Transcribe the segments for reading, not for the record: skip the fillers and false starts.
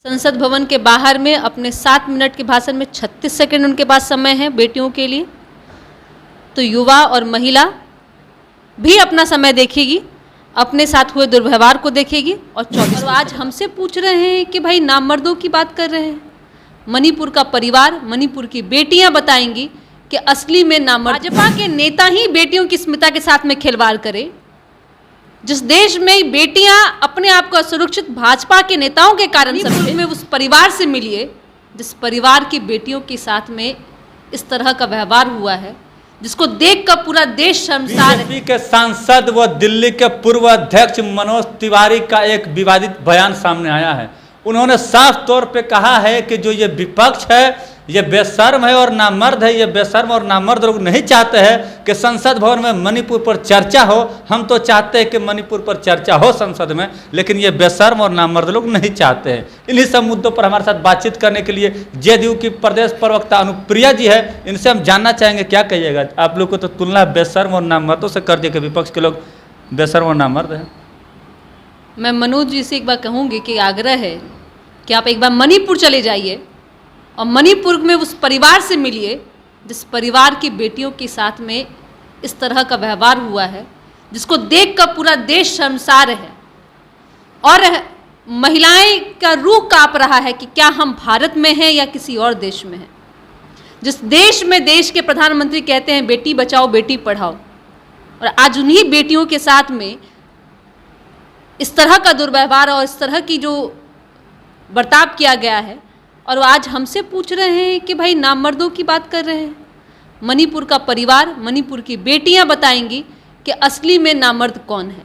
संसद भवन के बाहर में अपने 7 मिनट के भाषण में 36 सेकंड उनके पास समय है बेटियों के लिए। तो युवा और महिला भी अपना समय देखेगी, अपने साथ हुए दुर्व्यवहार को देखेगी। और आज हमसे पूछ रहे हैं कि भाई नामर्दों की बात कर रहे हैं। मणिपुर का परिवार, मणिपुर की बेटियां बताएंगी कि असली में नामर्द भाजपा के नेता ही बेटियों की स्मिता के साथ में खिलवाड़ करे। जिस देश में बेटियां अपने आप को असुरक्षित भाजपा के नेताओं के कारण समझे, में उस परिवार से मिलिए जिस परिवार की बेटियों के साथ में इस तरह का व्यवहार हुआ है, जिसको देखकर पूरा देश शर्मसार है। बीजेपी के सांसद व दिल्ली के पूर्व अध्यक्ष मनोज तिवारी का एक विवादित बयान सामने आया है। उन्होंने साफ तौर पे कहा है कि जो ये विपक्ष है ये बेशर्म है और नामर्द है। ये बेशर्म और नामर्द लोग नहीं चाहते हैं कि संसद भवन में मणिपुर पर चर्चा हो। हम तो चाहते हैं कि मणिपुर पर चर्चा हो संसद में, लेकिन ये बेशर्म और नामर्द लोग नहीं चाहते हैं। इन्हीं सब मुद्दों पर हमारे साथ बातचीत करने के लिए जेडीयू की प्रदेश प्रवक्ता अनुप्रिया जी है। इनसे हम जानना चाहेंगे क्या कहिएगा। आप लोग को तो तुलना बेशर्म और नामर्दों से कर दिया कि विपक्ष के लोग बेशर्म और नामर्द हैं। मैं मनोज जी से एक बार कहूँगी कि आग्रह है कि आप एक बार मणिपुर चले जाइए और मणिपुर में उस परिवार से मिलिए जिस परिवार की बेटियों के साथ में इस तरह का व्यवहार हुआ है, जिसको देखकर पूरा देश शर्मसार है और महिलाएं का रूह कांप रहा है कि क्या हम भारत में हैं या किसी और देश में हैं। जिस देश में देश के प्रधानमंत्री कहते हैं बेटी बचाओ बेटी पढ़ाओ, और आज उन्हीं बेटियों के साथ में इस तरह का दुर्व्यवहार और इस तरह की जो बर्ताव किया गया है, और आज हमसे पूछ रहे हैं कि भाई नामर्दों की बात कर रहे हैं। मणिपुर का परिवार, मणिपुर की बेटियां बताएंगी कि असली में नामर्द कौन है।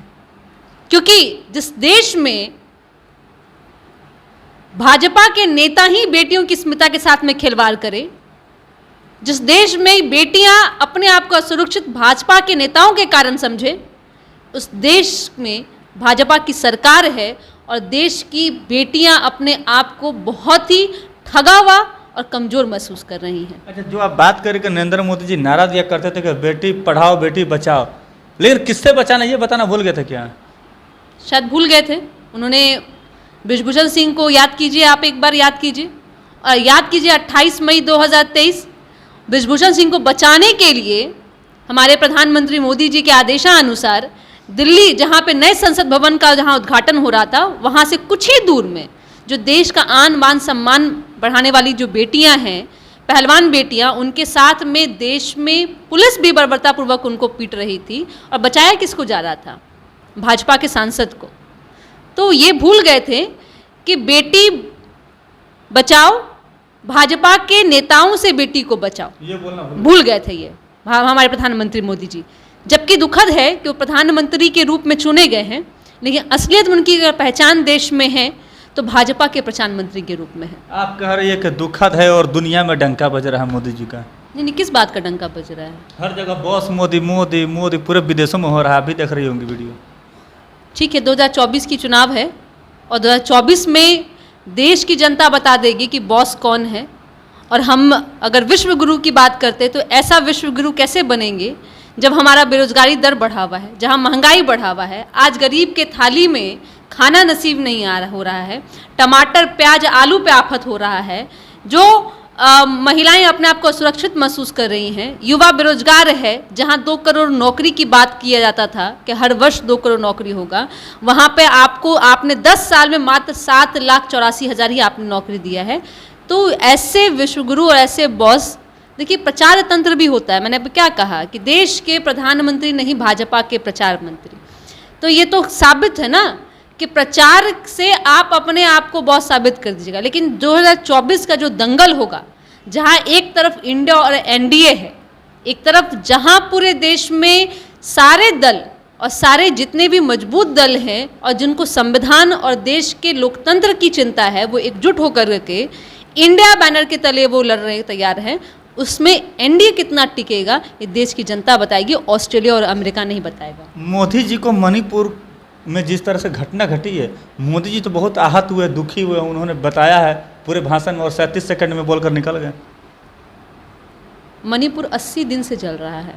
क्योंकि जिस देश में भाजपा के नेता ही बेटियों की स्मिता के साथ में खिलवाड़ करे, जिस देश में बेटियां अपने आप को असुरक्षित भाजपा के नेताओं के कारण समझे, उस देश में भाजपा की सरकार है और देश की बेटियां अपने आप को बहुत ही ठगा हुआ और कमजोर महसूस कर रही हैं। अच्छा, जो आप बात करें कि नरेंद्र मोदी जी नारा दिया करते थे कि बेटी पढ़ाओ बेटी बचाओ, लेकिन किससे बचाना ये बताना भूल गए थे क्या? शायद भूल गए थे। उन्होंने बृजभूषण सिंह को याद कीजिए, आप एक बार याद कीजिए, और याद कीजिए 28 मई 2023 बृजभूषण सिंह को बचाने के लिए हमारे प्रधानमंत्री मोदी जी के आदेशानुसार दिल्ली, जहाँ पे नए संसद भवन का जहाँ उद्घाटन हो रहा था, वहाँ से कुछ ही दूर में जो देश का आन बान सम्मान बढ़ाने वाली जो बेटियां हैं, पहलवान बेटियां, उनके साथ में देश में पुलिस भी बर्बरतापूर्वक उनको पीट रही थी। और बचाया किसको जा रहा था? भाजपा के सांसद को। तो ये भूल गए थे कि बेटी बचाओ, भाजपा के नेताओं से बेटी को बचाओ, ये बोलना भूल गए थे ये हमारे प्रधानमंत्री मोदी जी। जबकि दुखद है कि वो प्रधानमंत्री के रूप में चुने गए हैं, लेकिन असलियत में उनकी अगर पहचान देश में है तो भाजपा के प्रधानमंत्री के रूप में है। आप कह रही है कि दुखद है और दुनिया में डंका बज रहा है मोदी जी का। नहीं, किस बात का डंका बज रहा है? हर जगह बॉस मोदी मोदी मोदी, पूरे विदेशों में हो रहा है। अभी देख रही होंगी वीडियो। ठीक है, 2024 की चुनाव है और 2024 में देश की जनता बता देगी कि बॉस कौन है। और हम अगर विश्व गुरु की बात करते तो ऐसा विश्व गुरु कैसे बनेंगे जब हमारा बेरोजगारी दर बढ़ा हुआ है, जहां महंगाई बढ़ा हुआ है, आज गरीब के थाली में खाना नसीब नहीं हो रहा है, टमाटर प्याज आलू पे आफत हो रहा है, जो महिलाएं अपने आप को सुरक्षित महसूस कर रही हैं, युवा बेरोजगार है, जहां 2 करोड़ नौकरी की बात किया जाता था कि हर वर्ष 2 करोड़ नौकरी होगा, वहां पे आपने 10 साल में मात्र 7,84,000 ही आपने नौकरी दिया है। तो ऐसे विश्वगुरु और ऐसे बॉस, देखिए प्रचार तंत्र भी होता है। मैंने अब क्या कहा कि देश के प्रधानमंत्री नहीं भाजपा के प्रचार मंत्री। तो ये तो साबित है ना कि प्रचार से आप अपने आप को बहुत साबित कर दीजिएगा। लेकिन 2024 का जो दंगल होगा, जहां एक तरफ इंडिया और एनडीए है, एक तरफ जहां पूरे देश में सारे दल और सारे जितने भी मजबूत दल हैं और जिनको संविधान और देश के लोकतंत्र की चिंता है, वो एकजुट होकर के इंडिया बैनर के तले वो लड़ रहे तैयार हैं, उसमें एनडीए कितना टिकेगा ये देश की जनता बताएगी, ऑस्ट्रेलिया और अमेरिका नहीं बताएगा। मोदी जी को मणिपुर में जिस तरह से घटना घटी है, मोदी जी तो बहुत आहत हुए, दुखी हुए, उन्होंने बताया है पूरे भाषण में और 37 सेकंड में बोलकर निकल गए। मणिपुर 80 दिन से जल रहा है।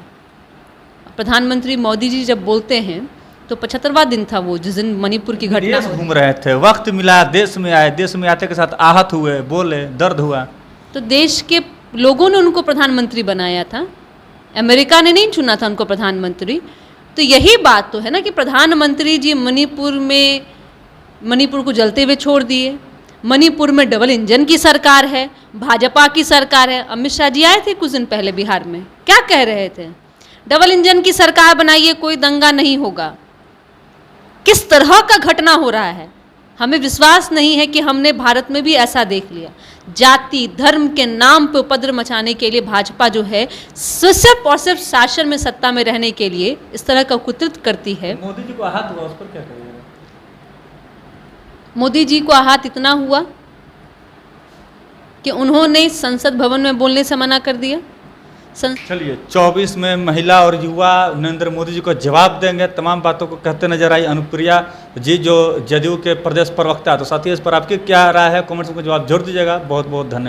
प्रधानमंत्री मोदी जी जब बोलते हैं तो 75वां दिन था वो जिस दिन मणिपुर की घटना देश हुई। घूम रहे थे, वक्त मिला, देश में आए, देश में आते के साथ आहत हुए, बोले, दर्द हुआ। तो देश के लोगों ने उनको प्रधानमंत्री बनाया था, अमेरिका ने नहीं चुना था उनको प्रधानमंत्री। तो यही बात तो है ना कि प्रधानमंत्री जी मणिपुर को जलते हुए छोड़ दिए। मणिपुर में डबल इंजन की सरकार है, भाजपा की सरकार है। अमित शाह जी आए थे कुछ दिन पहले बिहार में, क्या कह रहे थे? डबल इंजन की सरकार बनाइए, कोई दंगा नहीं होगा। किस तरह का घटना हो रहा है, हमें विश्वास नहीं है कि हमने भारत में भी ऐसा देख लिया। जाति धर्म के नाम पर उपद्रव मचाने के लिए भाजपा जो है सिर्फ और सिर्फ शासन में सत्ता में रहने के लिए इस तरह का कुकृत्य करती है। मोदी जी को आहत हुआ, उस पर क्या कहिएगा? मोदी जी को आहत इतना हुआ कि उन्होंने संसद भवन में बोलने से मना कर दिया। चलिए 24 में महिला और युवा नरेंद्र मोदी जी को जवाब देंगे, तमाम बातों को कहते नजर आई अनुप्रिया जी जो जदयू के प्रदेश प्रवक्ता। तो साथियों इस पर आपकी क्या राय है, कमेंट्स में जवाब जरूर दीजिएगा। बहुत बहुत धन्यवाद।